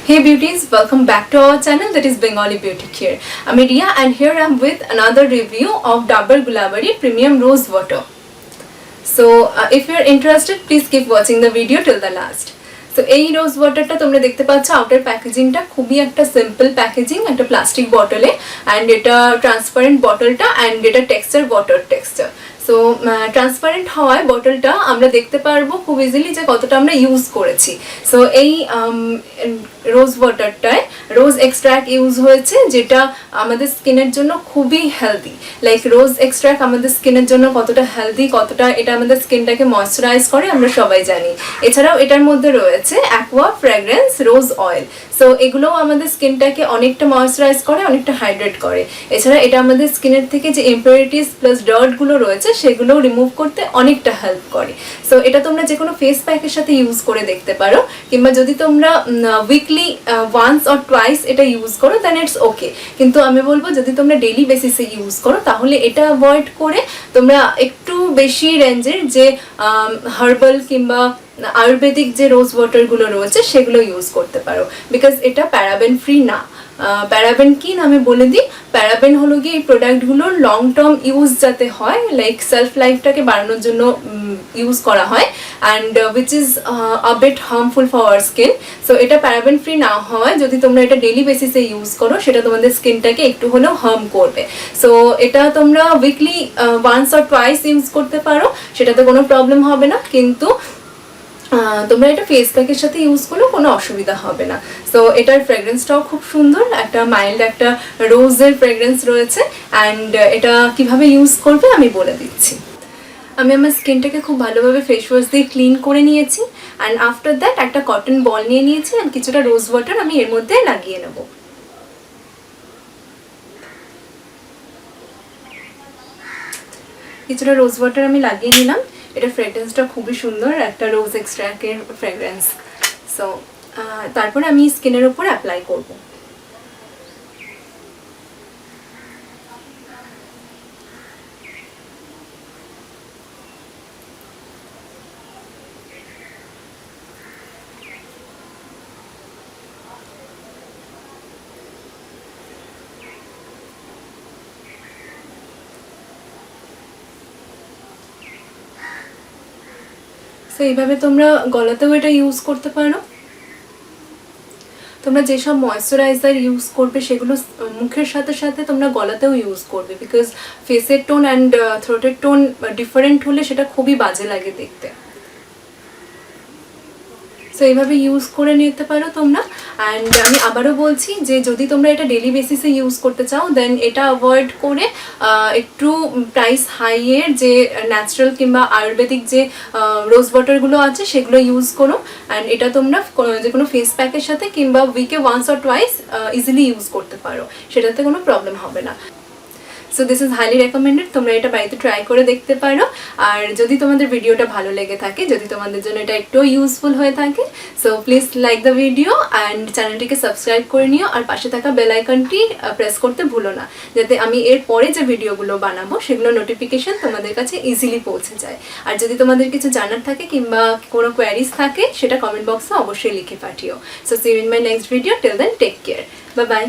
Hey beauties, welcome back to our channel that is Bengali Beauty Care. I'm Ria and here I'm with another review of Dabur Gulabari Premium Rose Water. So if you're interested, please keep watching the video till the last. So এই রোজ ওয়াটারটা তোমরা দেখতে পাচ্ছ outer প্যাকেজিংটা খুবই একটা simple packaging, একটা plastic বটলে, and এটা transparent বটলটা, and এটা texture water texture. So transparent হওয়ায় বটলটা আমরা দেখতে পারবো খুব ইজিলি যে কতটা আমরা ইউজ করেছি। সো এই রোজ ওয়াটারটায় রোজ এক্সট্র্যাক্ট ইউজ হয়েছে, যেটা আমাদের স্কিনের জন্য খুবই হেলদি। লাইক রোজ এক্সট্র্যাক্ট আমাদের স্কিনের জন্য কতটা হেলদি, কতটা এটা আমাদের স্কিনটাকে ময়শ্চারাইজ করে আমরা সবাই জানি। এছাড়াও এটার মধ্যে রয়েছে অ্যাকোয়া ফ্র্যাগ্রেন্স রোজ অয়েল। সো এগুলোও আমাদের স্কিনটাকে অনেকটা ময়শ্চারাইজ করে, অনেকটা হাইড্রেট করে। এছাড়া এটা আমাদের স্কিনের থেকে যে ইম্পিউরিটিস প্লাস ডার্টগুলো রয়েছে সেগুলোও রিমুভ করতে অনেকটা হেল্প করে। সো এটা তোমরা যে কোনো ফেস প্যাকের সাথে ইউজ করে দেখতে পারো, কিংবা যদি তোমরা উইকলি ওয়ান্স অর টুয়াইস এটা ইউজ করো দেন ইটস ওকে। কিন্তু আমি বলবো যদি তোমরা ডেইলি বেসিসে ইউজ করো তাহলে এটা অ্যাভয়েড করে তোমরা একটু বেশি রেঞ্জের যে হার্বাল কিংবা আয়ুর্বেদিক যে রোজ ওয়াটারগুলো রয়েছে সেগুলো ইউজ করতে পারো, বিকজ এটা প্যারাবেন ফ্রি না। প্যারাবেন কি না আমি বলে দিই। প্যারাবেন হলো গিয়ে এই প্রোডাক্টগুলোর লং টার্ম ইউজ যাতে হয়, লাইক সেলফ লাইফটাকে বাড়ানোর জন্য ইউজ করা হয়, and which is a bit harmful for our skin. So এটা প্যারাবেন ফ্রি না হওয়ায় যদি তোমরা এটা ডেইলি বেসিসে ইউজ করো সেটা তোমাদের স্কিনটাকে একটু হলেও হার্ম করবে। সো এটা তোমরা weekly once or twice use করতে পারো, সেটাতে কোনো প্রবলেম হবে না। কিন্তু তোমরা এটা ফেস প্যাকের সাথে ইউজ করলেও কোনো অসুবিধা হবে না। সো এটার ফ্রেগরেন্সটাও খুব সুন্দর, একটা মাইল্ড একটা রোজের ফ্রেগরেন্স রয়েছে। অ্যান্ড এটা কিভাবে ইউজ করবে আমি বলে দিচ্ছি। আমি আমার স্কিনটাকে খুব ভালোভাবে ফেস ওয়াশ দিয়ে ক্লিন করে নিয়েছি, অ্যান্ড আফটার দ্যাট একটা কটন বল নিয়ে নিয়েছি, অ্যান্ড কিছুটা রোজ ওয়াটার আমি এর মধ্যে লাগিয়ে নেব। কিছুটা রোজ ওয়াটার আমি লাগিয়ে নিলাম। এটা ফ্রেগরেন্সটা খুবই সুন্দর, একটা রোজ এক্সট্র্যাক্টের ফ্রেগরেন্স। সো তারপরে আমি স্কিনের উপর অ্যাপ্লাই করব। সো এইভাবে তোমরা গলাতেও এটা ইউজ করতে পারো। তোমরা যেসব ময়শ্চারাইজার ইউজ করবে সেগুলো মুখের সাথে সাথে তোমরা গলাতেও ইউজ করবে, বিকজ ফেসের টোন অ্যান্ড থ্রোটের টোন ডিফারেন্ট হলে সেটা খুবই বাজে লাগে দেখতে। সো এইভাবে ইউজ করে নিতে পারো তোমরা। অ্যান্ড আমি আবারও বলছি যে যদি তোমরা এটা ডেলি বেসিসে ইউজ করতে চাও দেন এটা অ্যাভয়েড করে একটু প্রাইস হাইয়ের যে ন্যাচারাল কিংবা আয়ুর্বেদিক যে রোজ ওয়াটারগুলো আছে সেগুলো ইউজ করো। অ্যান্ড এটা তোমরা যে কোনো ফেস প্যাকের সাথে কিংবা উইকে once or twice easily use করতে পারো, সেটাতে কোনো প্রবলেম হবে না। So this is highly recommended, তোমরা এটা বাড়িতে ট্রাই করে দেখতে পারো। আর যদি তোমাদের ভিডিওটা ভালো লেগে থাকে, যদি তোমাদের জন্য এটা একটু ইউজফুল হয়ে থাকে, so please like the video and চ্যানেলটিকে সাবস্ক্রাইব করে নিও। আর পাশে থাকা বেল আইকনটি প্রেস করতে ভুলো না, যাতে আমি এর পরে যে ভিডিওগুলো বানাবো সেগুলো নোটিফিকেশন তোমাদের কাছে ইজিলি পৌঁছে যায়। আর যদি তোমাদের কিছু জানার থাকে কিংবা কোনো কোয়ারিজ থাকে সেটা কমেন্ট বক্সে অবশ্যই লিখে পাঠিও। So see you in my next video, till then take care, bye by.